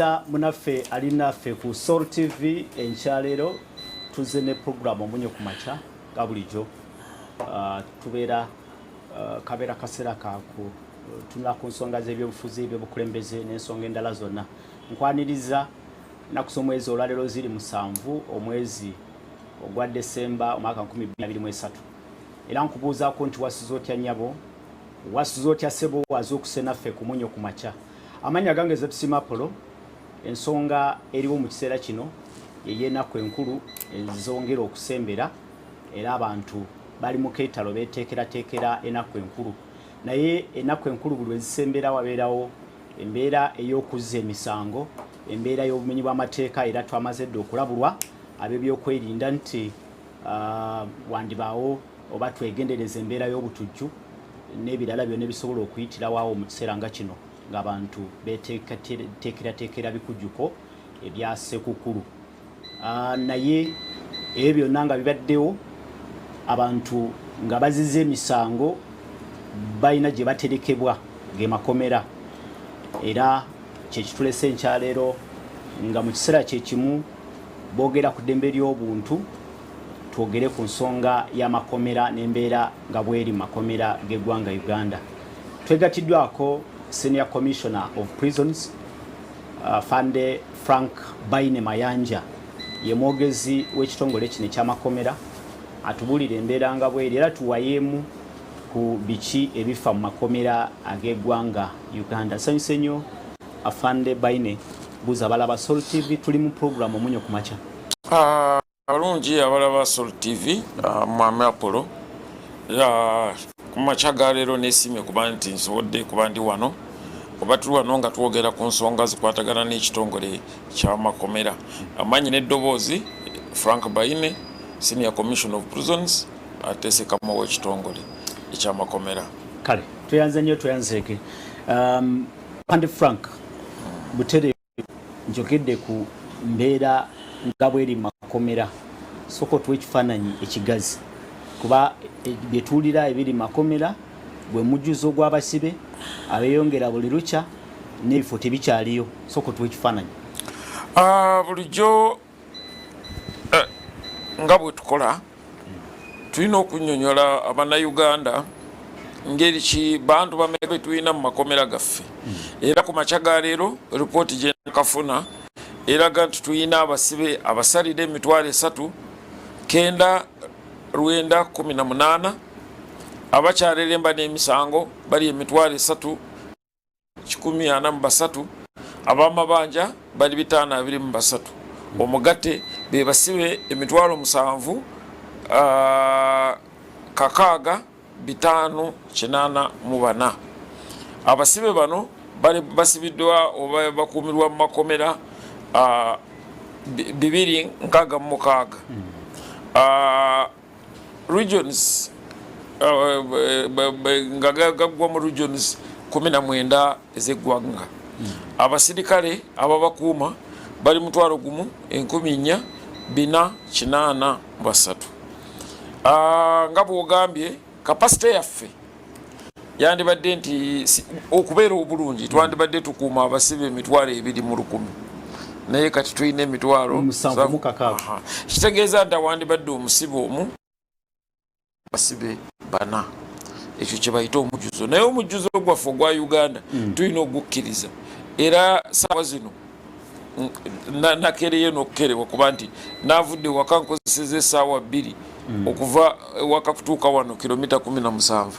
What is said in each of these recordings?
Munaffe alinaffe ku Soul TV enkyalero tuze ne program Omunnyo Ku Makya gabulijo tubeera kabeera kaseera kaku tunula ku nsonga z'ebyobufuzi by'obukulembeze n'ensonga endala zonna nkwaniriza nakusa omwezi olwalero ziri 7 omwezi ogwa Desemba omwaka 2023 era nkubuuzaako nti wasiza otya nnyabo wasiza otya ssebo waze okusenaffe ku Omunnyo Ku Makya amanya gange Zepsima Apollo ensonga eriwo mu kiseera kino yeyenaku enkulu ezongera okusembera era abantu bali mu keetalo beteekerateekera enaku enkulu naye enaku enkulu buli ezisembera wabeerawo embeera ey'okuzza emisango embeera y'obumenyi bw'amateeka era twamaze dde okulabulwa ab'ebyokwerinda nti wandibaawo oba twegendereza embeera y'obutujju n'ebirala byonna ebisobola okuyitirawo mu kiseera nga kino ng'abantu beteekerateekera bikujjuko ebya Ssekukkulu naye ebyo byonna nga bibaddewo abantu nga bazizza emisango balina gye baterekebwa ge makomera era kyekitulese enkyaleero nga mu kiseera kyekimu boogera ku ddembe ly'obuntu twogere ku nsonga y'amakomera n'embeera nga bweri makomera g'eggwanga Uganda. Twegatiddwako Senior Commissioner of Prisons Fande Frank Baine Mayanja ye mwogezi w'ekitongole kino eky'amakomera atubulira embeera nga bweri era tuwayeemu ku biki ebifa mu makomera ag'eggwanga Uganda. Nsanyuse nnyo Afande Baine buuza abalaba Soul TV tuli mu program Omunnyo Ku Makya. Alungi abalaba Soul TV Mwami Apollo ku makya ga leero neesiimye kuba nti nsobodde kuba ndi wano oba tuli wano nga twogera ku nsonga zikwatagana n'ekitongole ky'amakomera amanyi n'eddoboozi Frank Baine Senior Commissioner of Prisons ateesekamu w'ekitongole eky'amakomera. Kale tweyanze nnyo tweyanzeeke Fande Frank butere njogedde ku mbeera nga bweri makomera soko tuwe ekifaananyi ekigazi kuba byetuwulira ebiri makomera bwe mujjuzo gw'abasibe abeeyongera buli lukya n'ebifo tebikyaliyo soko tuwe ekifaananyi. Bulijjo nga bwe tukola tulina okunnyonnyola Abannayuganda ngeri ki bantu bameka be tulina mu makomera gaffe era ku makya ga leero ripooti gye nakafuna eraga nti tulina abasibe abasalira emitwalo 3 9 9 18 abakyaliremba n'emisango bali emitwalo 3 143 ab'amabanja bali 523 omugatte be basibe emitwalo 7 kakaaga 584 abasibe bano bali basibiddwa oba bakuumirwa mu makomera 266 regions nga gaggwa mu regions 19 ez'eggwanga abasirikale ababakuuma bali 1,483 nga bw'ogambye kapasite yaffe yandibadde nti okubeera obulungi twandibadde tukuuma abasibe emitwalo 2,100 naye kati tulina emitwalo 7. Kitegeeza nti awandibadde omusibe omu basibe 4 ekyo kye bayita omujjuzo naye omujjuzo gwaffe ogwa Uganda tulina ogukkiriza era saawa zino nakereye n'okukerewa kuba nti naavudde waka nkozeseza essaawa 2 okuva waka kutuuka wano kilomita 17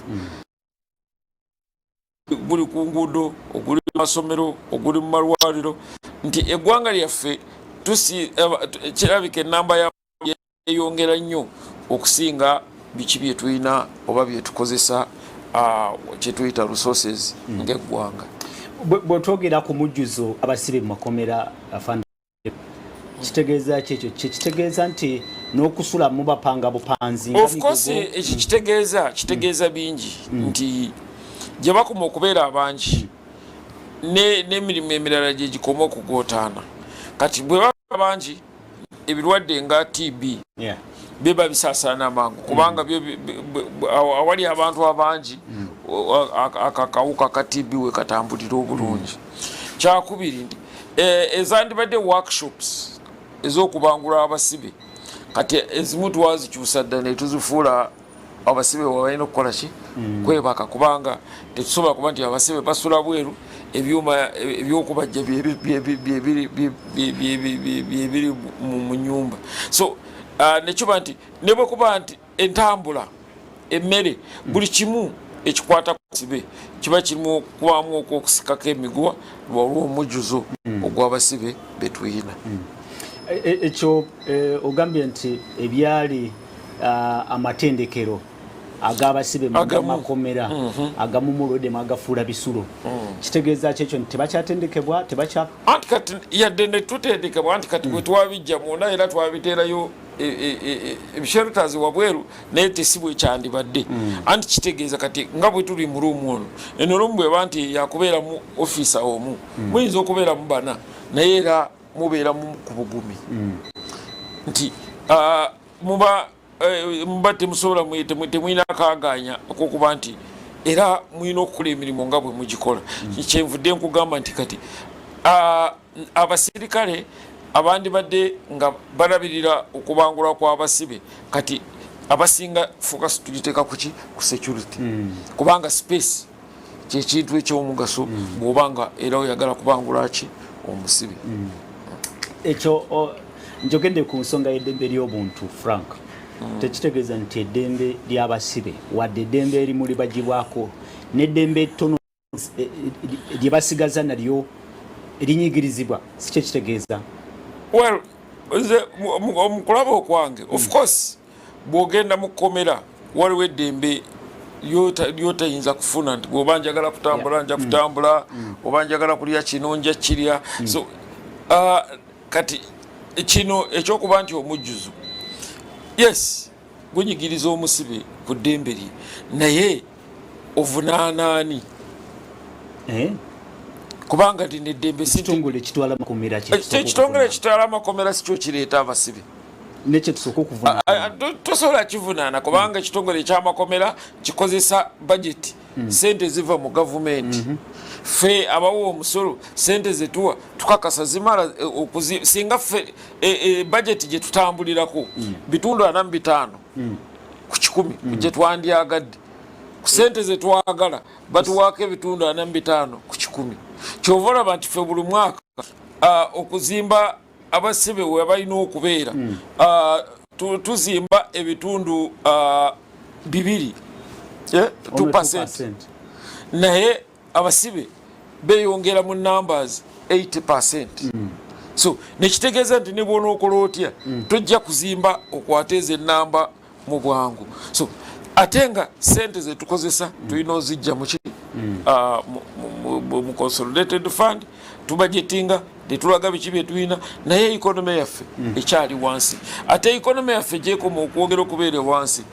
guli ku nguudo oguli mu masomero oguli mu malwaliro nti eggwanga lyaffe kirabika ennamba yeyongera nnyo okusinga biki bye tulina oba bye tukozesa kye tuyita resources ng'eggwanga. Bw'otwogera ku mujjuzo abasibe mu makomera Afande kitegeeza kyekyo kitegeeza nti n'okusula mu bapanga bupanzi. Of course ekyo kitegeeza bingi nti gye bakoma okubeera abangi n'emirimu emirala gye gikoma okugootaana kati bwe baba abangi ebirwadde nga TB biba bisaasaana amangu kubanga awali abantu abangi akakawuka ka TB we katambulira obulungi. Kyakubiri ezandibadde workshops ez'okubangula abasibe kati ezimu twazikyusa dda ne tuzifuula abasibe balina okukola ki kwebaka kubanga tetusobola kuba nti abasibe basula bweru ebyuma ebyokubajja byebiri mu nyumba so nekiba nti ne bwekuba nti entambula emmere buli kimu ekikwata ku basibe kiba kirimu okubaamu okwokusikako emiguwa olw'omujjuzo ogw'abasibe betuyina ekyo ogambye nti ebyali amatendekero ag'abasibe makomera agamu mulwedde mwagafuula bisulo kitegeeza kyekyo nti tebakyatendekebwa anti kati yadde ne tutendekebwa anti kati bwe twabijja munda era twabiteerayo ebishelters wabweru naye tesibwe kyandibadde anti kitegeeza kati nga bwe tuli mu ruumu ono eno ruumu bweba nti yakubeera mu ofisa omu muyinza okubeera mu bana naye era mubeera ku bugumi nti muba temusobola temulina akaganya okokuba nti era mulina okukola emirimu nga bwe mugikola kyenvudde nkugamba nti kati abasirikale abandibadde nga balabirira okubangulwa kw'abasibe kati abasinga focus tugiteeka kuki ku security kubanga space kyekintu ekyomugaso bw'obanga era oyagala kubangula ki omusibe ekyo njogende ku nsonga y'eddembe ly'obuntu Frank tekitegeeza nti eddembe ly'abasibe wadde eddembe erimu libagibwako n'eddembe ettono lye basigaza nalyo erinyigirizibwa si kye kitegeeza well omukulaba okwange of course bw'ogenda mu kkomera waliwo eddembe lyotayinza kufuna nti bw'oba njagala kutambula nja kutambula oba njagala kulya kino nja kirya so kati kino ekyokuba nti omujjuzo yes gunyigiriza omusibe ku ddembe lye naye ovunaanaani kubanga lino eddembe ekitongole ekitwala amakomera sikyo kireeta abasibe nekyetusooka okuvuna tosobola kivunaana kubanga ekitongole ekyamakomera kikozesa budget sente ziva mu gavumenti fe abawo omusolo sente zetuwa tukakasa zimala singa fe budget gye tutambulirako bitundu 45 ku 100 gye twandyagadde ku sente zetwagala batuwaako ebitundu 45 ku 100 kyova olaba nti fe buli mwaka okuzimba abasibe we balina okubeera tuzimba ebitundu 2 2% naye abasibe beyongera mu numbers 80%. So nekitegeeza nti ne bwona okola otya tojja kuzimba okwateeza ennamba mu bwangu. So ate nga sente ze tukozesa tulina ozijja mu consolidated fund tubajetinga tetulaga biki bye tulina naye economy yaffe ekyali wansi. Ate economy yaffe gyekoma okwongera okubeera wansi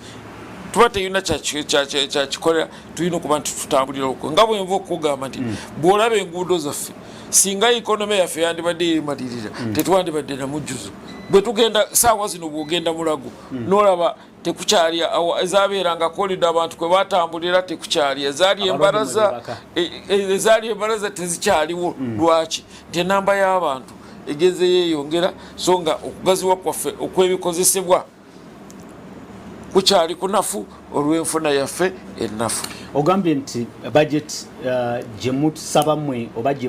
tuba teyina kyakikolera tulina okuba nti tutambulira okwo nga bwenva okugamba nti bw'olaba enguudo zaffe singa economy yaffe yandibadde yeemalirira tetwandibadde namujjuzo. Bwe tugenda saawa zino bw'ogenda Mulago n'olaba tekukyali ezabeeranga kolido abantu kwe batambulira tekukyali ezaali embalaza tezikyaliwo. Lwaki? Nti enamba y'abantu egeze yeeyongera so nga okugaziwa kwaffe okw'ebikozesebwa kukyali kunafu olw'enfuna yaffe ennafu. Ogambye nti budget gye musaba mmwe oba gye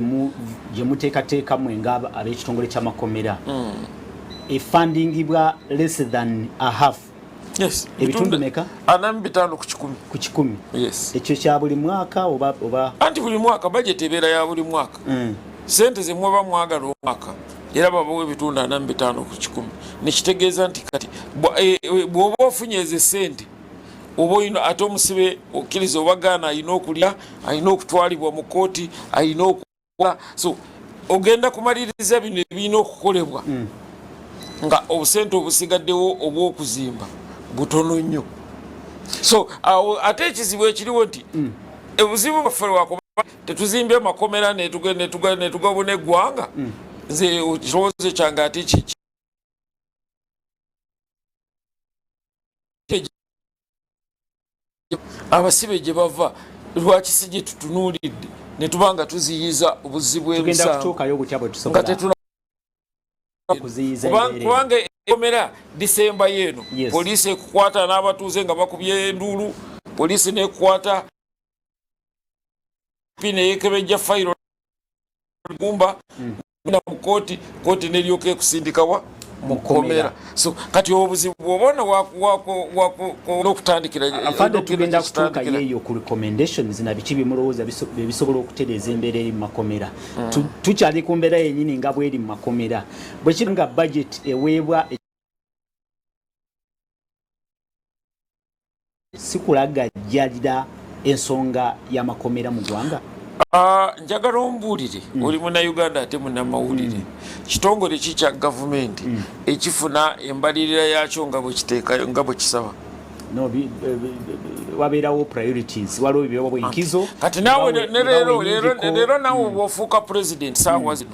muteekateeka mmwe nga ab'ekitongole ky'amakomera efundingibwa less than a half. Yes. Ebitundu meka? 45 ku 10. Yes. Ekyo kya buli mwaka oba anti buli mwaka budget ebeera ya buli mwaka. Sente ze mwaba mwagala omwaka era babawo ebitundu 45 ku 10. Nekitegeeza nti kati bw'oba ofunye ezo sente oba oyina ate omusibe okkiriza obagaana ayina okulya ayina okutwalibwa mu kooti ayina okukola so ogenda kumaliriza bino ebirina okukolebwa nga obusente obusigaddewo obw'okuzimba butono nnyo. So ate ekizibu ekiriwo nti obuzibu bwaffe lwakuba tetuzimbye amakomera netugabona eggwanga nze ekirowoozo kyange ate kiki abasibe gye bava lwaki si gye tutunuulidde ne tubanga tuziyiza obuzibu ebisango nga tetuna kubanga ekomera Disemba yeeno poliisi ekukwata n'abatuuze nga bakubye enduulu, poliisi n'ekukwata neekebejja fayiro gumba na mu kooti neryoka ekusindikawa mukomera. So kati obuzibu bwobona n'okutandikira afadde tugenda kutuuka yeeyo ku recommendations na biki bimulowooza bisobola okutereeza embeera eri mu makomera. Tukyali ku mbeera yennyini nga bweri mu makomera bwe kiri nga budget eweebwa sikulagajjalira ensonga y'amakomera mu ggwanga. Njagala ombuulire oli munnayuganda ate munnamawulire kitongole ki kya gavumenti ekifuna embalirira yakyo nga bwekiteekayo nga bwe kisaba wabeerawo priorities waliwo ebyoba bwenkizo kati naawe leero naawe obwofuuka president saawa zino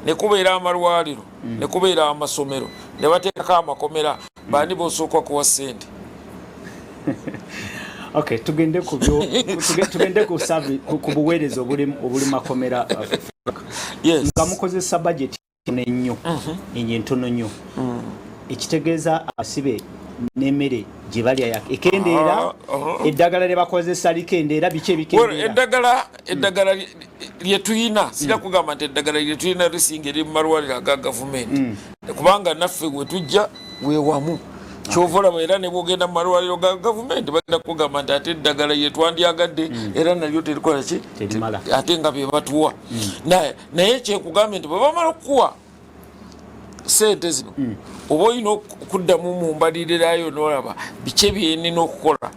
ne kubeera amalwaliro ne kubeera amasomero ne bateekako amakomera bani bosooka kuwa ssente. Okay, tugende ku buweereza obuli makomera nga mukozesa budget ennyo entono nnyo ekitegeeza abasibe n'emmere gye balya ekendeera eddagala lye bakozesa likendeera biki ebikendeera eddagala lye tuyina sira kugamba nti eddagala lye tuyina lisinga eri mu malwaliro aga gavumenti kubanga naffe we tujja weewamu kyovolaba era ne bwogenda mu malwaliro ga gavumenti bagenda kugamba nti ate eddagala lye twandyagadde era nalyo terikola ki ate nga be batuwa naye kyekugambye nti bwe bamala okukuwa sente zino oba olina okuddamu mu mbalirirayo n'olaba biki ebyenina okukola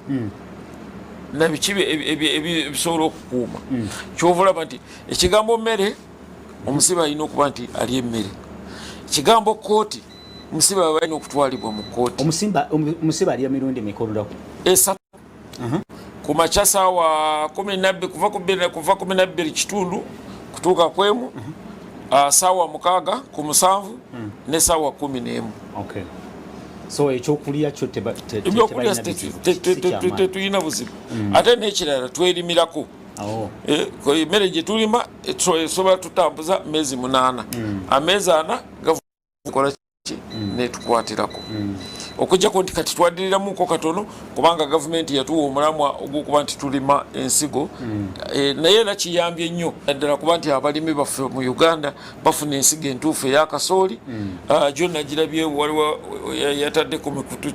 na biki ebisobola okukuuma kyovolaba nti ekigambo mmere omusibe alina okuba nti ali emmere, ekigambo kooti omusibe aba alina okutwalibwa mu kooti. Omusibe alya mirundi mikolo esatu ku makya saawa 12 kuva 12 kitundu kutuuka kwemu saawa 6 ku 7 ne saawa 11. Okay. So ekyokulya kyo ebyokulya tetulina buzibu ate n'ekirala twerimirako. Emmere gye tulima esobola tutambuza mezi 8 amezi 4 gakola netukwatirako okujjako nti kati twaddiriramuko katono kubanga gavumenti yatuwa omulamwa ogwokuba nti tulima ensigo naye era kiyambye nnyo naddala kuba nti abalimi baffe mu Uganda bafuna ensigo entuufu ey'akasooli. Gyo nagirabye waliwo yatadde ku mikutu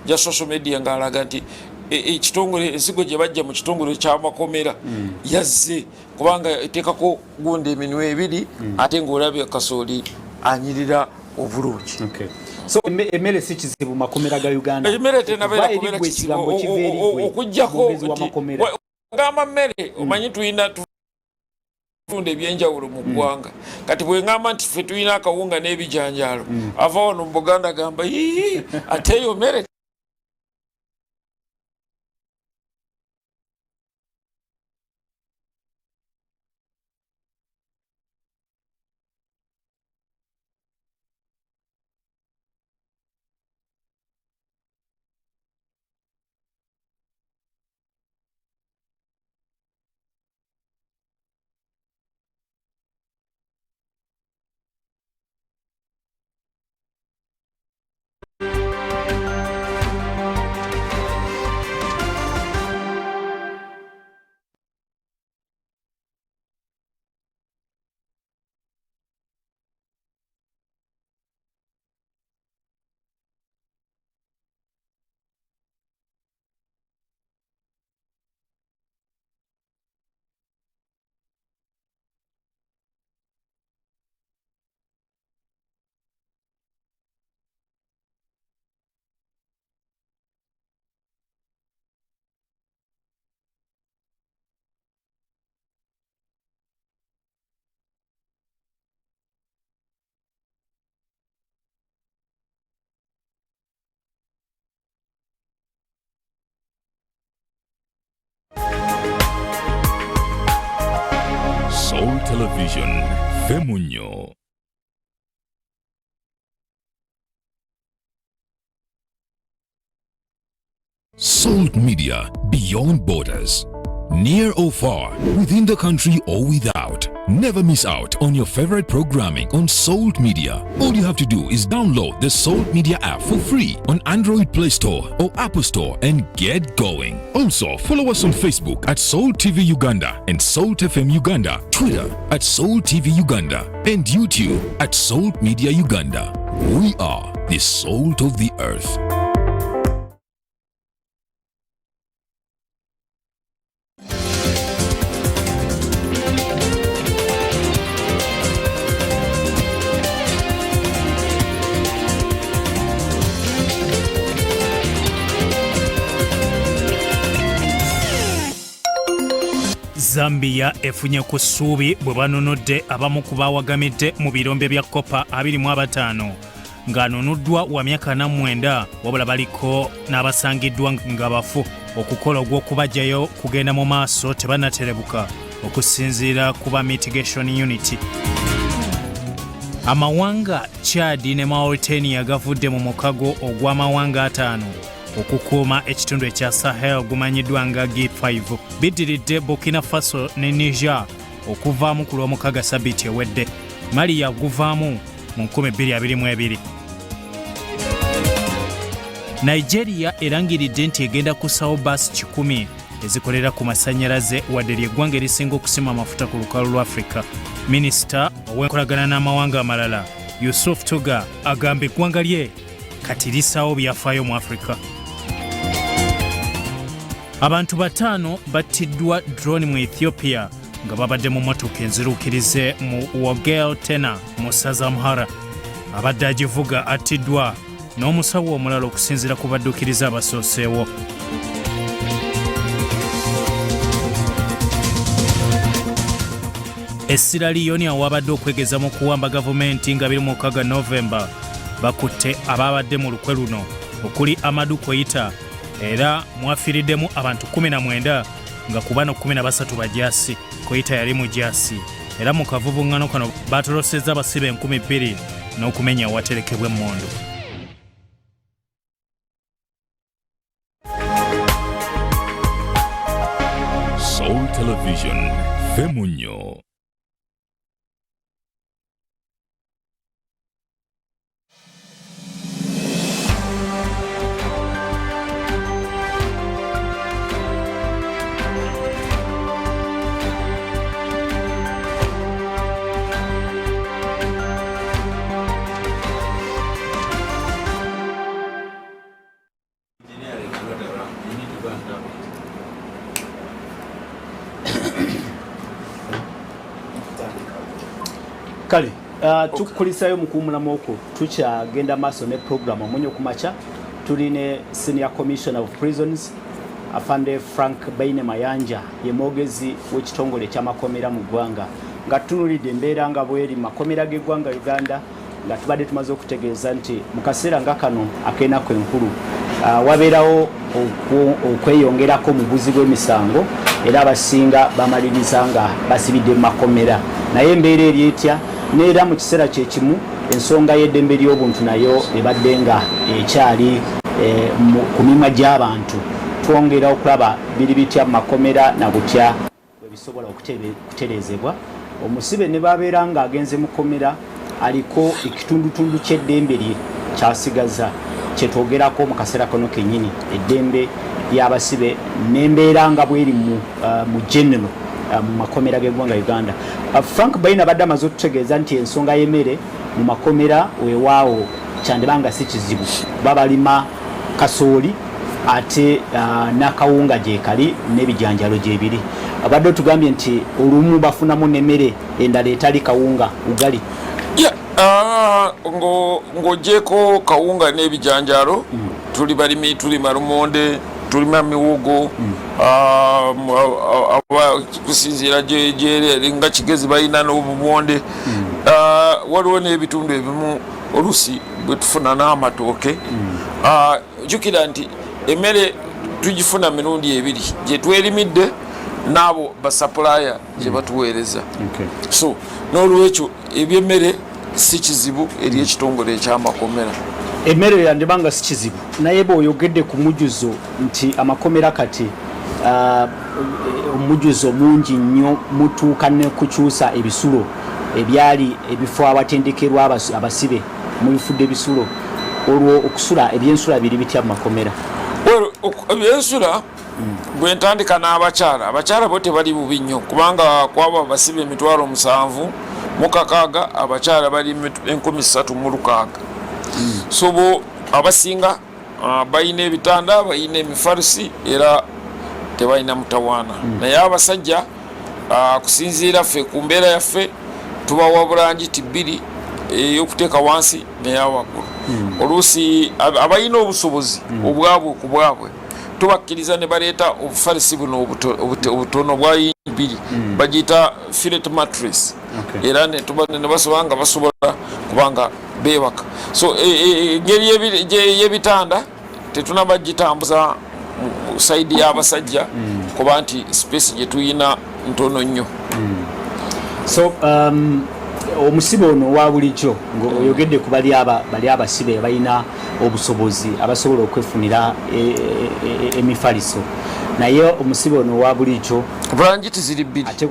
gya social media ng'alaga nti ekitongole ensigo gye bajja mu kitongole ky'amakomera yazze kubanga eteekako gundi eminwe 2 ate ng'olabye kasooli anyirira obulungi. So emmere si kizibu makomera ga Uganda. Emmere tenabeera kubeera kizibu okujjako ngamba mmere omanyi tulina tunda ebyenjawulo mu ggwanga kati bwe ngamba nti ffe tulina akawunga n'ebijanjaalo ava wano mu Buganda gamba ate eyo mmere Soul Television, Omunnyo. Soul Media, beyond borders. near or far, within the country or without. Never miss out on your favorite programming on Salt Media. All you have to do is download the Salt Media app for free on Android Play Store or Apple Store and get going. Also, follow us on Facebook at Salt TV Uganda and Salt FM Uganda, Twitter at Salt TV Uganda, and YouTube at Salt Media Uganda. We are the salt of the earth. Zambia efunye ku ssuubi bwe banunudde abamu ku baawagamidde mu birombe bya kopa 25 ng'anunuddwa wa myaka 49 wabula baliko n'abasangiddwa nga bafu. Okukola ogw'okubajjayo kugenda mu maaso tebannaterebuka okusinziira ku ba mitigation unity. Amawanga Chad ne Mauritania gavudde mu mukago ogw'amawanga 5 okukuuma ekitundu ekya Sahel gumanyiddwa nga G5. Biddiridde Burkina Faso ne Niger okuvaamu ku lw'omukaga sabbiiti ewedde. Mali yaguvaamu mu 2022. Nigeria erangiridde nti egenda kusawo baasi 10 ezikolera ku masannyalaze wadde ly'eggwanga erisinga okusima amafuta ku lukalu lwa Afrika. Minisita ow'enkolagana n'amawanga amalala Yusuf Tuga agamba eggwanga lye kati lisaawo byafaayo mu Afrika. Abantu 5 battiddwa drone mu Ethiopia nga babadde mu mmotoka enziruukirize mu Wogel Tena mu ssaza Amhara. Abadde agivuga attiddwa n'omusawo omulala okusinziira ku badduukirize abasooseewo. Sierra Leone awabadde okwegeza mu kuwamba gavumenti nga 26 Novemba bakutte ababadde mu lukwe luno okuli Amadou Koita era mwafiiriddemu abantu 19 nga ku bano 13 bajaasi. Koita yali mujaasi era mu kavubuŋŋano kano baatolosezza abasibe 2000 n'okumenya awaterekebwa emmondo. Soul Television, Omunnyo. Kale, tukulisayo mukuumulamu okwo tukyagenda maaso ne program Omunnyo Ku Makya. Tuli ne Senior Commissioner of Prisons Afande Frank Baine Mayanja ye mwogezi w'ekitongole ky'amakomera mu ggwanga nga tunulidde embeera nga bweri makomera g'eggwanga Uganda nga tubadde tumaze okutegeeza nti mu kaseera nga kano ak'ennaku enkulu wabeerawo okweyongerako mu buzi bw'emisango era abasinga bamaliriza nga basibidde mu makomera. Naye embeera eri etya neera mu kiseera kyekimu ensonga y'eddembe ly'obuntu nayo ebadde nga ekyali ku mimwa gy'abantu. Twongera okulaba biri bitya mu makomera na butya bwe bisobola okutereezebwa. Omusibe ne babeera nga agenze mu komera aliko ekitundutundu ky'eddembe lye kyasigaza kyetwogerako mu kaseera kano kennyini eddembe ly'abasibe n'embeera nga bweri mu general mu makomera g'eggwanga Uganda. Frank Baine abadde amaze okutegeeza nti ensonga y'emmere mu makomera weewaawo kyandibanga si kizibu. Babalima kasooli ate n'akawunga gyekali n'ebijanjalo gyebiri. Abadde otugambye nti olumu bafunamu n'emmere endala etali kawunga ugali. Ng'ogyeko kawunga n'ebijanjalo tuli balimi tulima lumonde tulima miwogo kusinziira gyeri nga kigezi balina n'obumonde. Waliwo n'ebitundu ebimu olusi bwe tufuna n'amatooke. Jjukira nti emmere tugifuna mirundi ebiri gye twerimidde n'abo basapulaya gye batuweereza. So n'olwekyo ebyemmere si kizibu eri ekitongole eky'amakomera. Emmere yandibanga si kizibu naye bw'oyogedde ku mujjuzo nti amakomera kati omujuzo mungi nnyo mutuuka ne kukyusa ebisulo ebyali ebifo abatendekerwa abasibe mubifudde ebisulo olwo okusula ebyensula biri bitya mu makomera ebyensula bwe ntandika n'abakyala bo tebali bubi nnyo kubanga kwaba abasibe 7,000 mu kakaaga abakyala bali 3,600 so bo abasinga bayina ebitanda bayina emifarisi era tebalina mutawaana naye abasajja kusinziira ffe ku mbeera yaffe tubawa bulangiti 2 ey'okuteeka wansi neyawaggulu oluusi abalina obusobozi obwabwe ku bwabwe tubakkiriza ne baleeta obufarisi buno obutono bwa 2 bagiyita fillet mattress era ne basobola nga basobola kubanga beebaka so engeri y'ebitanda tetunabagitambuza saidi y'abasajja kuba nti space gye tuyina ntono nnyo so omusibe ono wa bulijjo ng'oyogedde ku bali abasibe balina obusobozi abasobola okwefunira emifaliso naye omusibe ono wa bulijjo bulangiti ziri 2 ate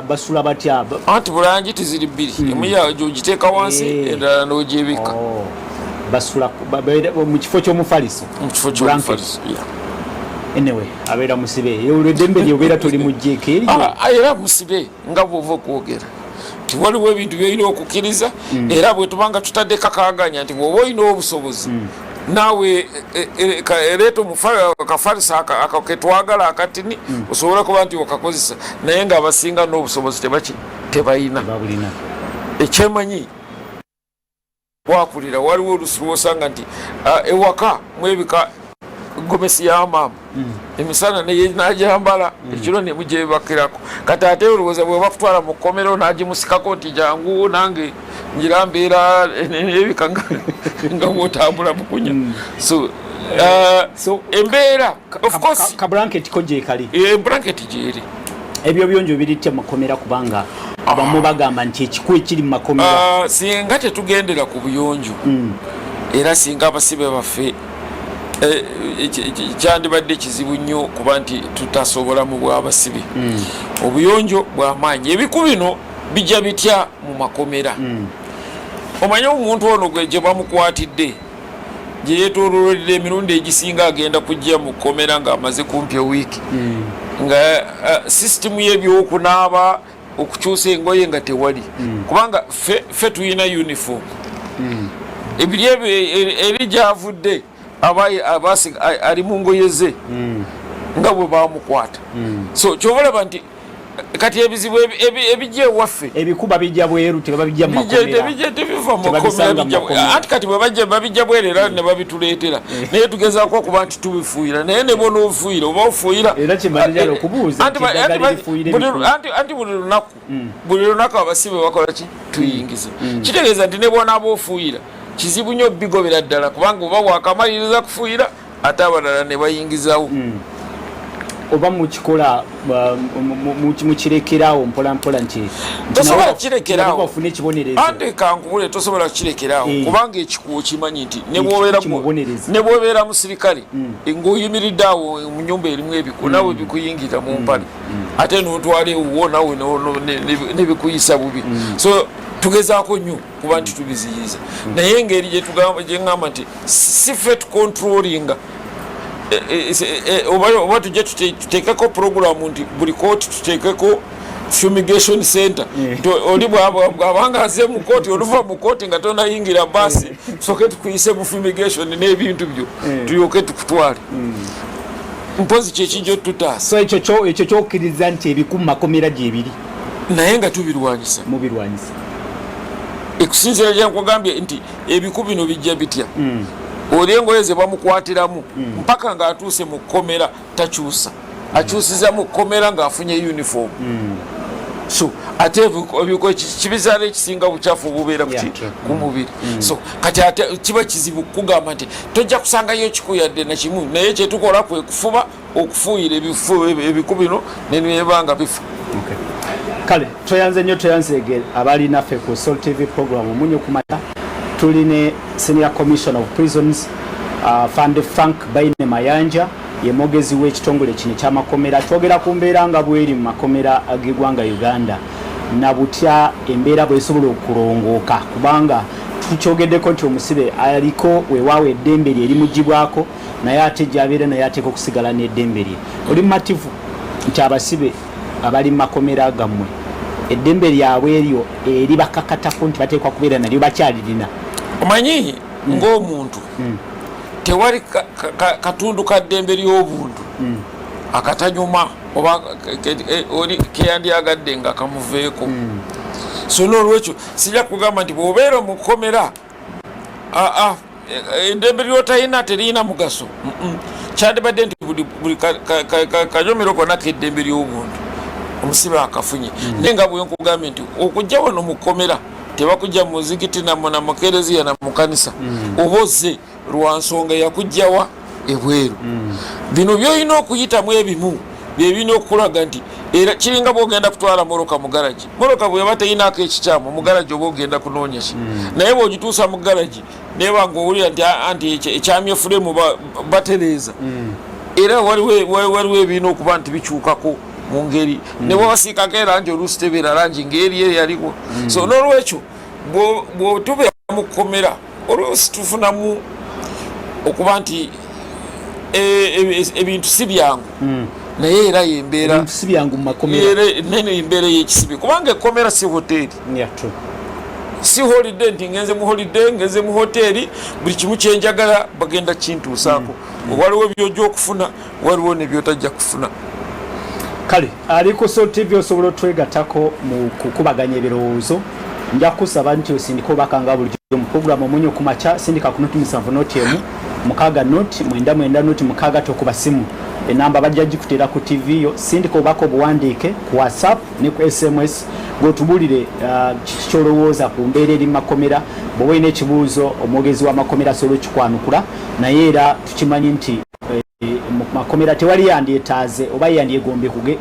basula batya anti bulangiti ziri 2 emu gyogiteeka wansi endala n'ogyebika basula mu kifo ky'omufaliso anyway abeera musibe olw'eddembe lyobeera toli mugjeeko eriyo era musibe nga bwova okwogera waliwo ebintu byolina okukkiriza era bwe tubanga tutadde kakaganya nti bwoba olina obusobozi naawe ereeta akafarisa akaketwagala akatini osobola kuba nti okakozesa naye nga abasinga n'obusobozi tebalina ekyemanyi wakulira waliwo olusi lwosanga nti ewaka mwebika gomesi ya maama emisana najambala ekiro nemugyebakirako kati ate olowooza bwe bakutwala mu kkomero nagimusikako nti jangu nange ngira mbeera ebika nga bwotambula bukunya so embeera of course ka blanket ko gyekali blanket gyeri ebyo byonjo biritya makomera kubanga abamu bagamba nti ekikulu ekiri mu makomera singa tetugendera ku buyonjo era singa abasibe baffe kyandibadde kizibu nnyo kuba nti tutasobola mu bw'abasibe obuyonjo bw'amaanyi ebiku bino bijja bitya mu makomera omanye omuntu ono gye bamukwatidde gye yeetooloolera emirundi egisinga agenda kujja mu kkomera ng'amaze kumpi ewiiki nga sisitimu y'ebyokunaaba okukyusa engoye nga tewali kubanga ffe tuyina uniform ebiri ebyo eri gyavudde ali mu ngoye ze nga bwe bamukwata so kyobalaba nti kati ebizibu ebijja ewaffe ebikuba bijja bweru tebabijja mu makomera tebiva mu makomera anti kati babijja bweru era ne babituleetera naye tugezaako okuba nti tubifuuyira naye ne bona obufuuyira oba ofuuyira era kimanijala okubuuza anti buli lunaku abasibe bakola ki tuyingiza kitegeeza nti ne bona aba ofuuyira kizibu nnyo bigobera ddala kubanga oba wakamaliriza kufuuyira ate abalala ne bayingizawo oba mukikola mukirekerawo mpolampola nti tosobola kirekerawo bafune ekibonerezo ande kankubule tosobola kirekerawo kubanga ekikuwo kimanyi nti ne bwobeera musirikale ng'oyimiridde awo mu nnyumba erimu ebiku nawe bikuyingira mu mpale ate n'otwala ewuwo nawe ne bikuyisa bubi so tugezaako nnyo kuba nti tubiziyiza naye engeri gyeŋŋamba nti si ffe tukontrolinga oba tujja tuteekeko programu nti buli kooti tuteekeko fumigation center oli bwabanga aze mu kooti oluva mu kooti nga tonayingira baasi tusooke tukuyise mu fumigation n'ebintu byo tulyoke tukutwale mpozi kyekijjo tutaasa so ekyo kyokkiriza nti ebiku mu makomera gyebiri naye nga tubirwanyisa mubirwanyisa ekusinziira gyenkugambye nti ebiku bino bijja bitya oli engoye ze bamukwatiramu mpaka ng'atuuse mu kkomera takyusa akyusiza mu kkomera ng'afunye uniform so ate kibizaala ekisinga bucyafu obubeera ku mubiri so kati ate kiba kizibu kugamba nti tojja kusangayo kikuyadde na kimu naye kyetukola kwe kufuba okufuuyira ebiku bino nebanga bifa kale toyanze nnyo toyanzeege abali naffe ku Soul TV program Omunnyo Ku Makya tuli ne Senior Commissioner of Prisons Fande Frank Baine Mayanja ye mogezi w'ekitongole kino ky'amakomera twogera ku mbeera nga bweri mu makomera ag'eggwanga Uganda na butya embeera bw'esobola okulongooka kubanga tukyogeddeko nti omusibe aliko weewaawo eddembe lye erimugibwako naye ate gy'abeera naye ateeka okusigala n'eddembe lye oli mumativu nti abasibe abali mu makomera gammwe eddembe lyabwe eryo eribakakatako nti bateekwa kubeera nalyo bakyalirina omanyi ng'omuntu tewali katundu ka ddembe ly'obuntu akatanyuma oba keyandyagadde nga kamuveeko so n'olwekyo sijja kugamba nti bw'obeera mu kkomera eddembe ly'otalina teriyina mugaso kyandibadde nti buli kanyomero konna k'eddembe ly'obuntu omusibe akafunye naye nga bwe nkugambye nti okujja wano mu kkomera tebakujja mu muzikiti na mu kereziya na mu kanisa oba ozze lwa nsonga yakujjawa ebweru bino byolina okuyitamu ebimu byebirina okulaga nti era kiringa bwogenda kutwala moroka mu garagi moroka bweba teyinaako ekikyamu mu garagi oba ogenda kunoonya ki naye bwogituusa mu garagi neba ngaowulira nti ekyamye fulemu batereeza era waliwo ebirina okuba nti bikyukako mu ngeri ne bwebasiikako erangi oluusi tebeera langi ngeri eyo yaliko so n'olwekyo bwetubeera mu kkomera oluusi tufunamu okuba nti ebintu si byangu naye era yembeera si byangu mu makomera nene embeera y'ekisibe kubanga ekkomera si hoteeri si holiday nti ngenze mu holiday ngenze mu hoteeri buli kimu kyenjagala bagenda kintuusaako waliwo byojja okufuna waliwo nebyotajja kufuna kale ali ku Soul TV osobola otwegattako mu kukubaganya ebirowoozo nja kusaba nti osindika obakanga bulijjo mu programu Omunnyo Ku Makya sindika ku noti 7 noti emu 6 noti 99 noti 6 tokuba simu enamba bajja gikuteera ku TV yo sindika obako obuwandiike ku WhatsApp ne ku SMS gotubulire kyolowooza ku mbeera eri makomera bwe olina ekibuuzo omwogezi w'amakomera asobola okikwanukula naye era tukimanyi nti mu makomera tewali yandyetaaze oba yandyegombe kuge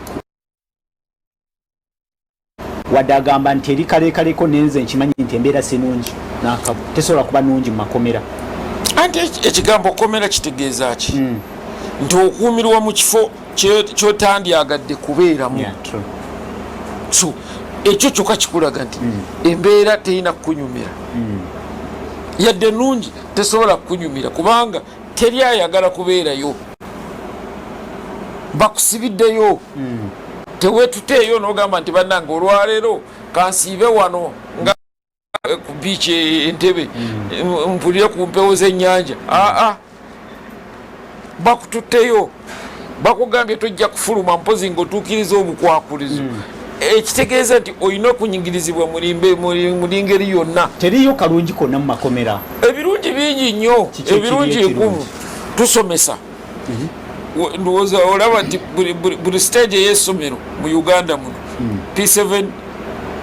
wadde agamba nti eri kalekaleko nenze nkimanyi nti embeera sinungi nakabu tesobola kuba nungi mu makomera anti ekigambo komera kitegeeza ki nti okuumirwa mu kifo kyotandyagadde kubeeramu so ekyo kyokka kikulaga nti embeera terina kukunyumira yadde nungi tesobola kukunyumira kubanga teri ayagala kubeerayo bakusibiddeyo tewetuteeyo n'ogamba nti bannanga olwaleero kansiibe wano nga ku biici Entebbe mpulire ku mpewo z'ennyanja bakututteyo bakugambye tojja kufuluma mpozi ng'otuukiriza obukwakulizo ekitegeeza nti olina okunyigirizibwa mu ngeri yonna teriyo kalungi konna mu makomera ebirungi bingi nnyo ebirungi ekumu tusomesa ndowooza olaba nti buli stage ey'essomero mu Uganda muno P7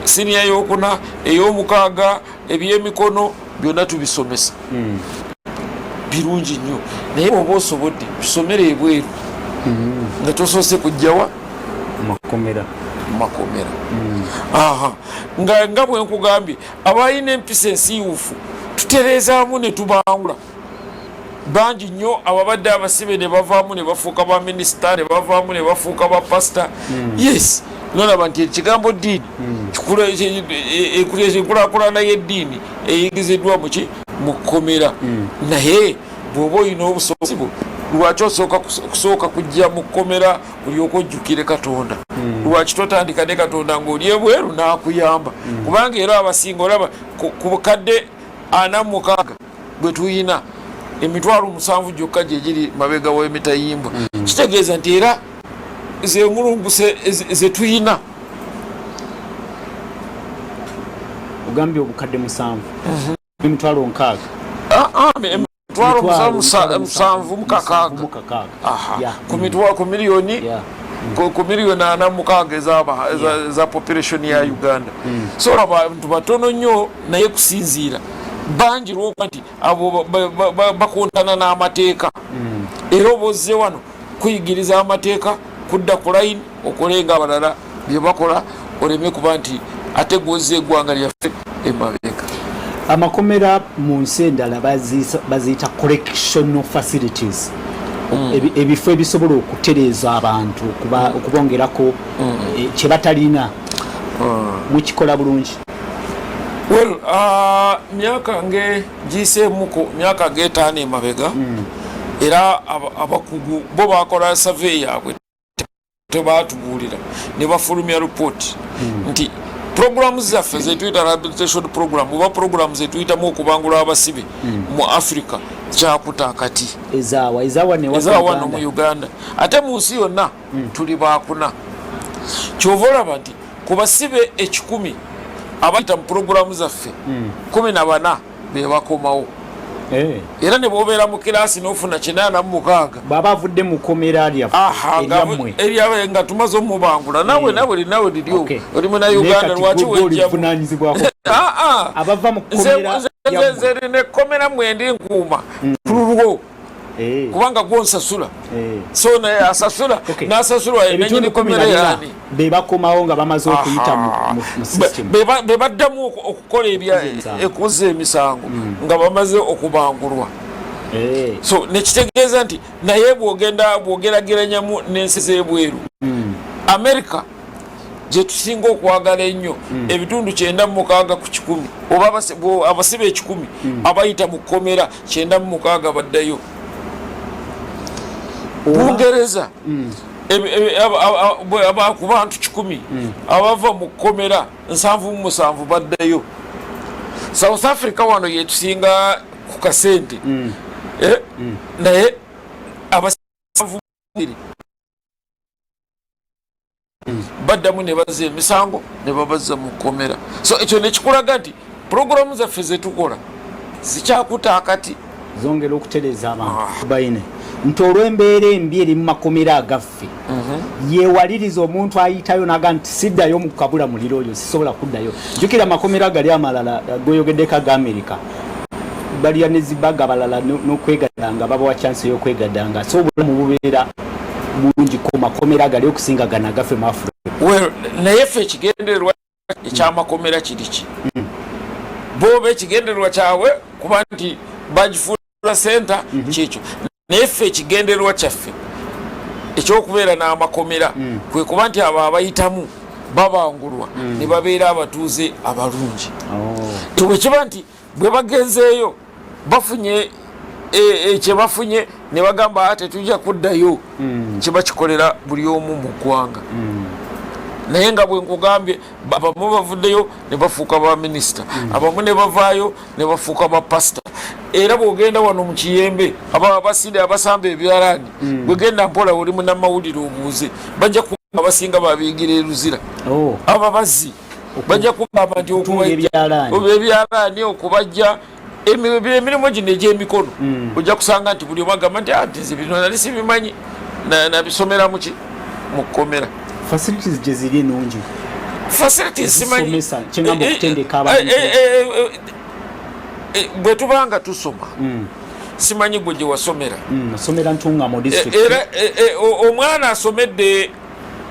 siniya yokuna ey'omukaaga ebyemikono byonna tubisomesa birungi nnyo naye oba osobodde bisomere ebweru nga tosoose kujjawa makomera nga bwe nkugambye abalina empisa ensiiwufu tutereezaamu ne tubangula bangi nnyo ababadde abasibe ne bavaamu ne bafuuka ba minisita ne bavaamu ne bafuuka ba pasita yes nolaba nti ekigambo ddiini enkulaakulana y'eddiini eyigiziddwa mu kkomera naye bw'oba olina obusobozi bwo lwaki osooka kujja mu kkomera olyoka ojjukire Katonda lwaki totandika ne Katonda ng'oli ebweru n'akuyamba kubanga era abasinga olaba ku bukadde 46 bwe tuyina emitwalo 7 gyokka gye giri mabega w'emitayimbwa kitegeeza nti era zengulunguse ze tuyina ogambye obukadde 7 emitwalo 6 emitwalo 7 ku miliyoni ku miliyoni 46 za population ya Uganda so abantu batono nnyo naye kusinziira bangi lwokuba nti abo bakontana n'amateeka era obozze wano kuyigiriza amateeka kudda ku layini okolenga abalala bye bakola oleme kuba nti ate gwozze eggwanga lyaffe emabega amakomera mu nsi endala baziyita correctional facilities ebifo ebisobola okutereeza abantu okubongerako kye batalina mukikola bulungi? Well, myaka nge giseemuko myaka g'etaano emabega era abakugu bo bakola survey yaabwe tebatubuulira ne bafulumya report nti programs zaffe zetuyita rehabilitation program oba programs zetuyitamu okubangula abasibe mu Africa kyakutaakati ezaawa no mu Uganda ate mu nsi yonna tuli baakuna. Kyova olaba nti ku basibe 1,000 abayita mu programu zaffe 14 be bakomawo era ne bobeera mu kiraasi n'ofuna 86 baba avudde mu komera lyammwe nga tumaze omubangula nawe liryo oli muna Uganda lwaki abava mu komera nze ne komera mwendi nkuuma tululwo kubanga gwonsasula so naye asasula n'asasulwa yenyini komera yani be bakomawo nga bamaze okuyita mu system be baddamu okukola ekuzza emisango nga bamaze okubangulwa. So nekitegeeza nti naye bwogerageranyamu n'ensi z'ebweru America gye tusinga okwagala ennyo ebitundu 96 ku 100 oba abasibe 1,000 abayita mu komera 96 baddayo. Bungereza ku bantu 1,000 abava mu komera 77 baddayo. South Africa wano yetusinga ku kasente naye abasibe baddamu ne bazza emisango ne babazza mu komera. So ekyo nekikulaga nti programu zaffe zetukola zikyakutaakati zongera okutereeza abantu bayine nti olw'embeera embi eri mu makomera agaffe yeewaliriza omuntu ayitayo naga nti siddayo mu kabula muliro oyo sisobola kuddayo. Jjukira makomera gali amalala goyogeddeko aga Amerika balya ne zibaga balala n'okwegaddanga babawa chance y'okwegaddanga so obulamu bubeera bulungi ku makomera gali okusinga gana agaffe mu Afrika. Well, naye ffe ekigendererwa ekyamakomera kiriki bo bekigendererwa kyabwe kuba nti bagifuula senta kyekyo naye ffe ekigendererwa kyaffe ekyokubeera n'amakomera kwe kuba nti abo abayitamu babangulwa ne babeera abatuuze abalungi. Bwe kiba nti bwe bagenzeeyo bafunye kye bafunye ne bagamba tetujja kuddayo kiba kikolera buli omu mu ggwanga. Naye nga bwe nkugambye abamu bavuddeyo ne bafuuka ba minisita abamu ne bavaayo ne bafuuka ba pasita era bw'ogenda wano mu Kiyembe abasinde abasamba ebyalaani bwegenda mpola oli munnamawulire obuuze bajja kuba abasinga babiyigira eruzira ababazzi bajja kugamba nti ebyalaani okubajja emirimu gino egy'emikono ojja kusanga nti buli omagamba nti nze bino nali sibimanyi nabisomera muki mu kkomera. Facilities gye ziri ennungi facilities simanyi kyengamba okutendeka abantu bwe tubanga tusoma simanyi gwe gye wasomera nasomera Ntunga mu district era omwana asomedde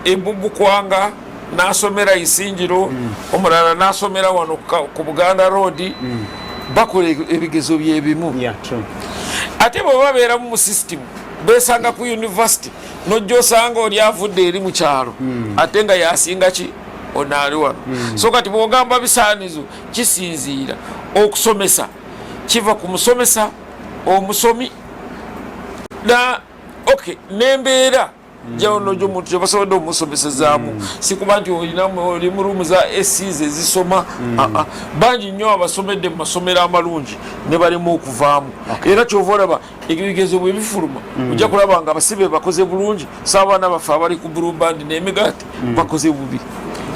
Ggwanga n'asomera Isingiro omulala n'asomera wano ku Buganda Road bakola ebigezo byebimu ate bwe babeeramu mu system besanga ku university nojja osanga oli avudde eri mu kyalo ate nga yasinga ki onaali wano. So kati bwogamba bisaanizo kisinziira okusomesa kiva ku musomesa omusomi n'embeera jawonojo omuntu kyebasobodde omusomesezaamu sikuba nti oli mu ruumu za SCs ezisoma bangi nnyo abasomedde mu masomero amalungi ne balema okuvaamu era kyova olaba ebigezo bwe bifuluma ojja kulaba nga abasibe bakoze bulungi saabaana baffe abali ku bulubandi n'emigaati bakoze bubi.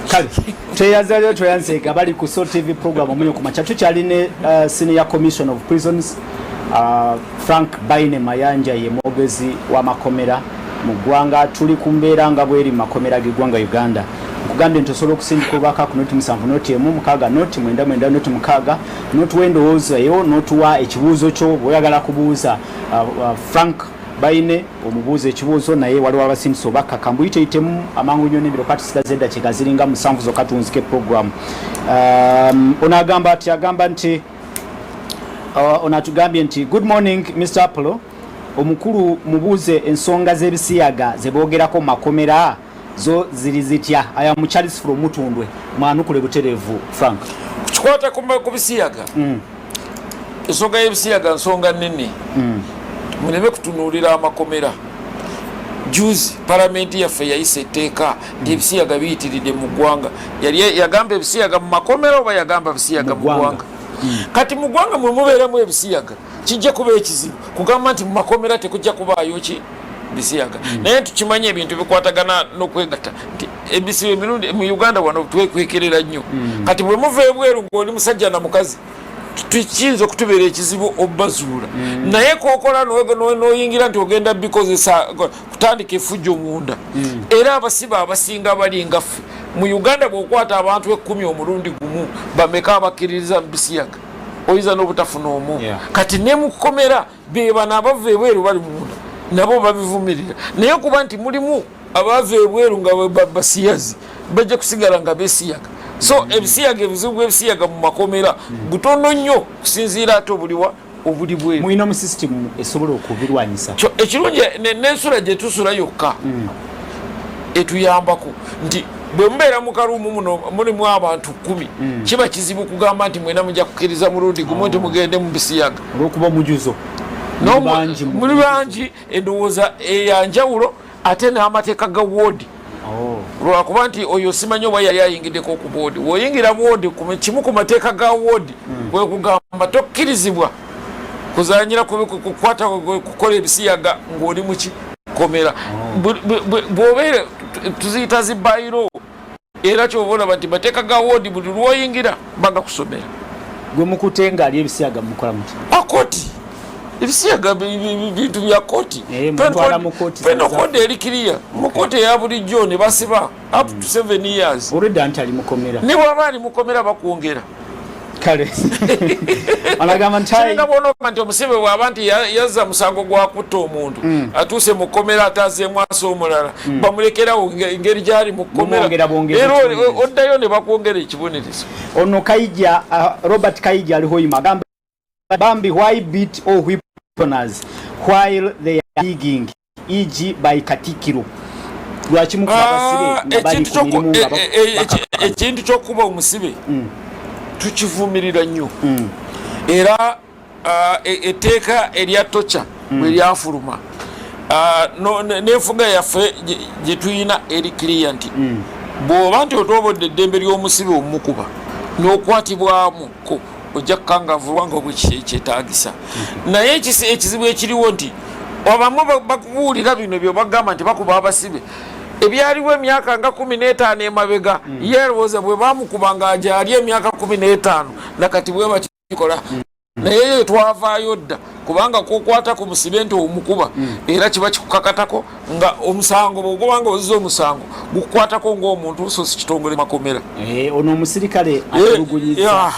Kale tweyazaleo tweyanseeka bali ku Soul TV program Omunnyo Ku Makya tukyali ne Senior Commission of Prisons Frank Baine Mayanja ye mwogezi wa makomera mu ggwanga. Tuli ku mbeera nga bweri makomera g'eggwanga Uganda nkugambye nti osobola okusindika obubaka ku noti 7 noti 1 noti 9 noti 6 noti wendowoozayo notuwa ekibuuzo kyo bw'oyagala kubuuza Frank Baine omubuuza ekibuuzo naye waliwo abasindisa obubaka kambuyiteitemu amangu nnyo n'ebiro katusigaze eddakiika ziringa 7 zokka tunzike program. Ono agamba nti onatugambye nti good morning Mr. Apollo. omukulu mubuuze ensonga z'ebisiyaga ze boogerako mu makomera zo ziri zitya. aya mu Charles from Mutundwe mwanukule butereevu Frank. kikwata ku bisiyaga ensonga y'ebisiyaga nsonga nnene muleme kutunuulira amakomera. juzi palamenti yaffe yayisa etteeka ly'ebisiyaga biyitiridde mu ggwanga. yali yagamba ebisiyaga mu makomera oba yagamba ebisiyaga mu ggwanga? kati mu ggwanga mwe mubeeramu ebisiyaga kijja kuba ekizibu kugamba nti mu makomera tekujja kubaayo ki bisiyaga. naye tukimanye ebintu bikwatagana n'okwegatta nti ebisibo emirundi mu Uganda wano twekwekerera nnyo. kati bwe muva ebweru ng'oli musajja na mukazi tukiyinza okutubeera ekizibu obbazuula. naye kokola n'oyingira nti ogenda bikozesa kutandika effujjo munda. era abasibe abasinga bali ngaffe mu Uganda bw'okwata abantu 10 omulundi gumu bameka abakkiririza mu bisiyaga oyinza n'obutafuna omu. kati ne mu kkomera be bano abava ebweru bali munda nabo babivumirira. naye kuba nti mulimu abava ebweru nga basiyazi bajja kusigala nga besiyaga. so ebisiyaga ebizibu bw'ebisiyaga mu makomera butono nnyo kusinziira ate obuli bweru. mulina mu system esobola okubirwanyisa. ekirungi n'ensula gye tusula yokka etuyambako nti bwe mubeera mu karuumu muno mulimu abantu 10 kiba kizibu kugamba nti mwena mujja kukkiriza mulundi gumu nti mugende mu bisiyaga olw'okuba mujuzo muli bangi endowooza eyanjawulo ate n'amateeka ga woodi. lwakuba nti oyo simanyi oba yali ayingiddeko ku boodi. woyingira boodi kimu ku mateeka ga woodi kwe kugamba tokkirizibwa kuzanyira kukwata kukola ebisiyaga ng'oli mu kikomera. bw'obeera tuziyita zibayiro era kyoba olaba nti mateeka ga woodi buli lwoyingira bagakusomera. gwe mukute ng'ali ebisiyaga mukola muti akoti ebisiyaga bintu bya kooti peno kode eri kiriya mu kooti eya bulijjo ne basiba up to 7 years olwedda nti ali mukomera ne bw'aba ali mukomera bakwongera kale alagamba nti omusibe bw'aba nti yazza musango gwa kutta omuntu atuuse mu kkomera ataazeemu asa omulala bamulekerawo engeri gy'ali mu kkomera era oddayo ne bakwongera ekibonerezo. ono Kayija Robert Kayija aliho yima Bambi why beat or whip prisoners while they are digging e.g. by Katikiro. lwaki mukuba abasibe bali ku mirimu ekintu ky'okuba omusibe tukivumirira nnyo era etteeka erya tocha bwe lyafuluma n'enfuga yaffe gye tuyina eri clear nti bw'oba nti otoobodde eddembe ly'omusibe omukuba n'okwatibwamu ojja kukangavulwa nga bwe kyetaagisa. naye ekizibu ekiriwo nti abamu bakubuulira bino byo bagamba nti bakuba abasibe ebyaliwo emyaka nga 15 emabega yeerowooza bwe bamukuba nga agyali emyaka 15 nakati bwe bakikola. naye twavaayo dda kubanga kokwata ku musibe nti omukuba era kiba kikukakatako nga omusango bw'ogobanga ozza omusango gukukwatako ng'omuntu so si kitongole makomera. ono omusirikale atulugunyiza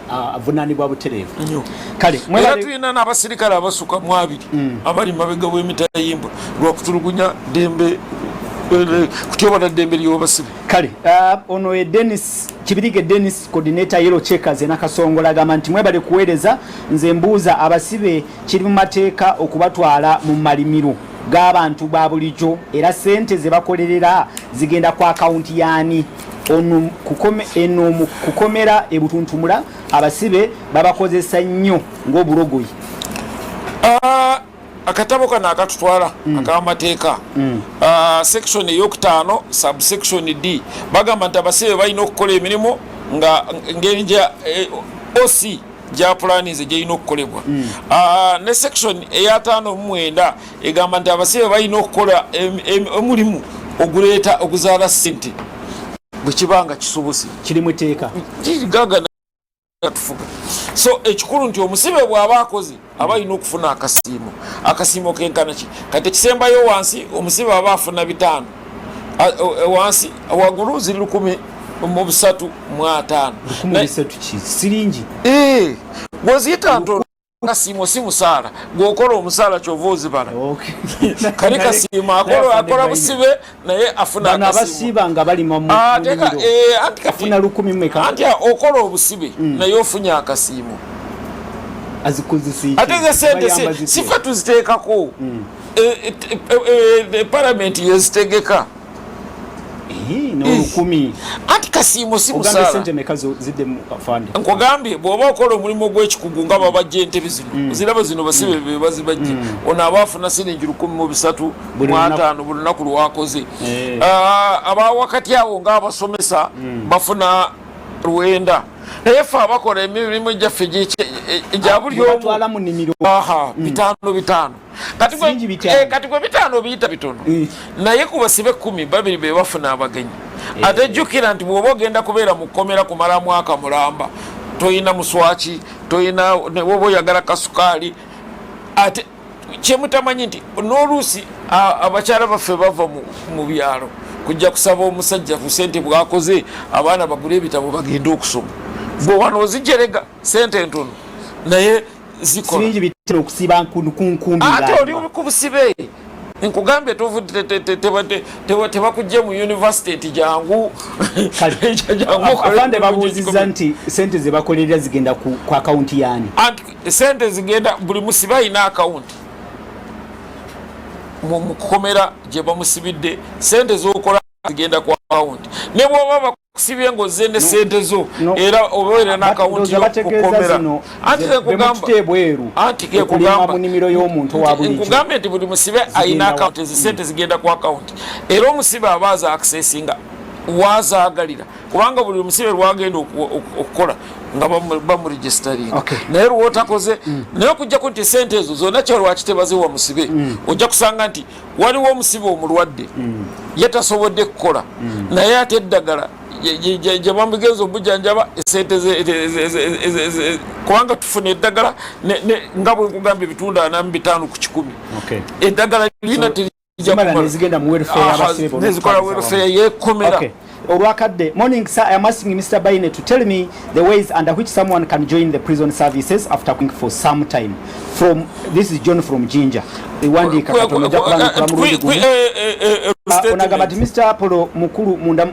avunanibwa butereevu. kale era tulina n'abasirikale abasuka mu 2 abali mabega w'emitayimbwa lwakutulugunya ddembe kutyobala ddembe ly'obasibe. kale ono Dennis Kibirige Dennis coordinator Yellow Checkers nakasongola agamba nti mwebale kuweereza nze mbuuza abasibe kiri mu mateeka okubatwala mu malimiro g'abantu ba bulijjo era sente ze bakolerera zigenda ku akaunti yaani ono kukomera ebutuntumula abasibe babakozesa nnyo ng'obulogoyi. akatabo kano akatutwala ak'amateeka section ey'okutaano subsection D bagamba nti abasibe balina okukola emirimu nga ngeri gya OC gya pulaanize gyerina okukolebwa. ne section eya 5 egamba nti abasibe balina okukola omulimu oguleeta okuzaala ssente bwe kibanga kisobose kiri mu teeka kigaga tufuga. so ekikulu nti omusibe bw'aba akoze aba alina okufuna akasiimo kenkana ki kati ekisembayo wansi omusibe aba afuna 5 wansi waggulu ziri 135 siringi bw'oziyita ntono kasiimo si musaala gwokola omusaala kyova ozibala kali kasiimo akola busibe naye afuna abasiba nga bali mu anti okola obusibe naye ofunye akasiimo azikuzisiki ate ze sente sifa tuziteekako parliament yezitegeka n'olukumi anti kasiimo si musaala sente mekazo zidde mu afande nkugambye bw'oba okola omulimu gw'ekikugu nga babajja entebe zino ziraba zino basibe be bazibajje ono abaafuna siringi 135 buli lunaku lwakoze abawakati awo ng'abasomesa bafuna 900 naye ffe abakola emirimu gyaffe egya buli omu bitano kati gwe bitaano biyita bitono naye ku basibe 10 babiri be bafuna abagenyi ate jjukira nti bw'oba ogenda kubeera mu kkomera kumala mwaka mulamba toyina muswaki toyina woba oyagala kasukaali ate kyemutamanyi nti n'oluusi abakyala baffe bava mu byalo kujja kusaba omusajja ku sente bwakoze abaana bagula ebitabo bagenda okusoma bwe wano ozijerega sente ntono naye zikola siringi bitano okusiba nkunkumbi ate oli ku busibe nkugambye tebakujje mu university nti jangu afande babuuziza nti sente ze bakolerera zigenda ku akawunti yaani sente zigenda buli musibe ayina akawunti mu kukomera gye bamusibidde sente zokola zigenda ku akawunti ne bw'oba bakusibye ng'ozze ne sente zo era obeera n'akawunti y'okukomera anti nkugambye nti buli musibe ayina akawunti ezisente zigenda ku akawunti era omusibe aba aza accessinga wazaagalira kubanga buli musibe lwagenda okukola nga bamuregistaringa naye lwotakoze naye okujjako nti sente ezo zonna kyolwakitebazewa musibe ojja kusanga nti waliwo omusibe omulwadde ye tasobodde kukola naye ate eddagala gye bamugenza obujjanjaba esente kubanga tufuna eddagala nga bwe nkugambye ebitundu 45 ku 100 eddagala lina nezikola welfare yekomera. Orwakadde. Morning, sir. I am asking Mr. Baine to tell me the ways under which someone can join the prison services after working for some time. This is John from Jinja. Onagabati Mr. Apollo Mukuru Munda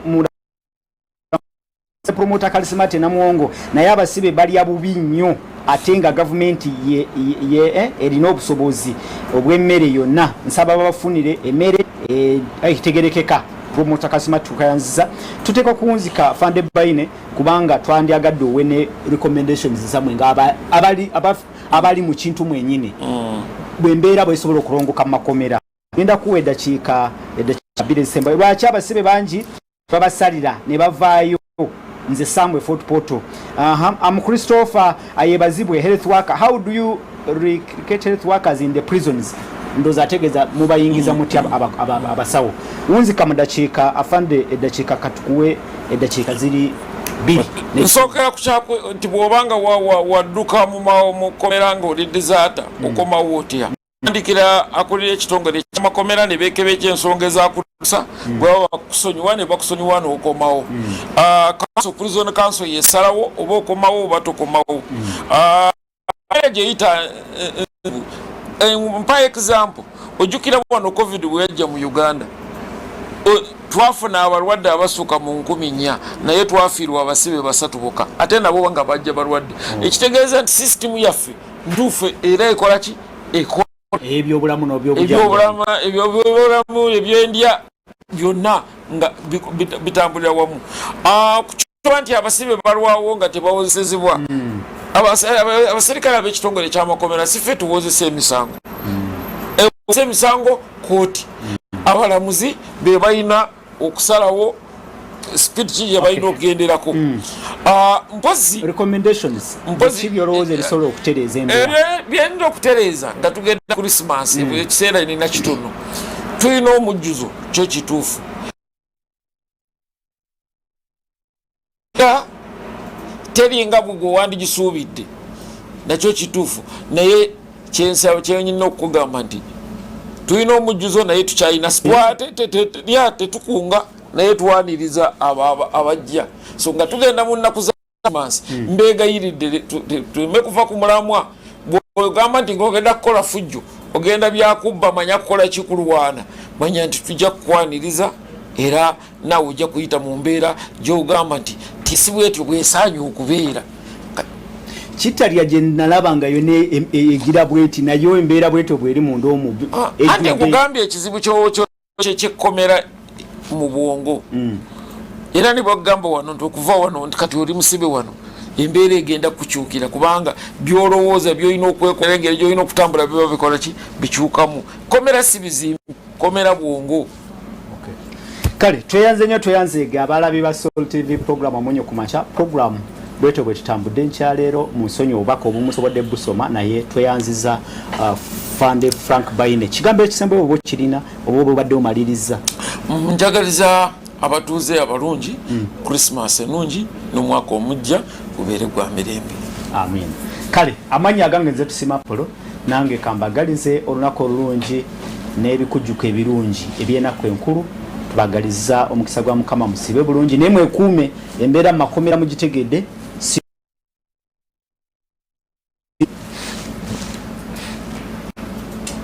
promoter Kalisimate Namuongo naye abasibe bali abubi nnyo ate nga gavumenti erina obusobozi obw'emmere yonna nsaba babafunire emmere ekitegerekeka. Promoter Kalisimate tukayanziza tuteeka kuwunzika Fande Baine kubanga twandyagadde owe ne recommendations zamwe nga abali mu kintu mwenyine bwembeera bwesobola okulongoka mu makomera. Genda kuwa eddakiika 2 December lwaki abasibe bangi babasalira ne bavaayo. Nze Samwe Fort Portal. I'm Christopher Ayebazibwe, health worker. How do you recruit health workers in the prisons? Ndoza ategeza mubayingiza muti abasawo. Wunzika mu dakiika afande eddakiika katukuwe eddakiika ziri 2. Nsokera kukyako nti bw'obanga wadduka mu komera ng'oliddizaata okomawo otya. Ndikira akulira ekitongole ky'amakomera ne beekeba eky'ensonga ez'akutuusa bw'aba bakusonyiwa ne bakusonyiwa n'okomawo. Prison council yesalawo oba okomawo oba tokomawo. Gyeyita mpa example ojjukira wano covid bwe yajja mu Uganda twafuna abalwadde abasuuka mu 4,000 naye twafiirwa abasibe 3 bokka ate nabo nga bajja balwadde. Ekitegeeza nti system yaffe ntuufu era ekola ki ebyobulamu n'ebyobulamu ebyendya byonna nga bitambulira wamu. Kukiba nti abasibe balwawo nga tebawozesezebwa. Abaserikale ab'ekitongole ky'amakomera si ffe tuwozesa emisango. Emisango kooti abalamuzi be balina okusalawo speed ki balina okugenderako. Mpozi recommendations byolowooza ebisobola okutereeza byenda okutereeza nga tugenda Christmas ekiseera nina kitono tulina omujjuzo kyo kituufu. Teringa bugwe wandigisuubidde nakyo kituufu naye kyenyina okukugamba nti tulina omujjuzo naye tukyalina tetukunga naye twaniriza abajja so nga tugenda mu nnaku za Christmas mbeegayiridde tuleme kuva ku mulamwa bw'ogamba nti ng'ogenda kukola fujjo ogenda byakubba manya kukola kikulwana manya nti tujja kukwaniriza era naawe ojja kuyita mu mbeera gy'ogamba nti tisi bwetyo bwesaanyi okubeera. Kitalya gye nalaba yone egira bweti nayo embeera bweto bweri mundu omubi. Ate nkugambye ekizibu ky'ekkomera mu bwongo. Era ne bagamba wano nti okuva wano nti kati oli musibe wano embeera egenda kukyukira kubanga byolowooza byolina okwekola engeri gyolina okutambula biba bikola ki bikyukamu. Komera si bizimbi, komera bwongo. Kale tweyanze abalabi ba Soul TV program Omunnyo Ku Makya program bweto bwe tutambudde nkyaleero mu nsonyi obubaka obumusobodde busoma naye tweyanziza Fande Frank Baine. Kigambo ekisembe obo kirina obo obadde omaliriza. Njagaliza abatuuze abalungi Christmas enungi n'omwaka omujja gubeere gwa mirembe. Amen. Kale amanya agange nze tusima polo nange kambagalize olunaku olulungi n'ebikujjuko ebirungi ebyenaku enkulu tubagaliza omukisa gwa Mukama musibe bulungi nemwe kuume embeera makomera mugitegedde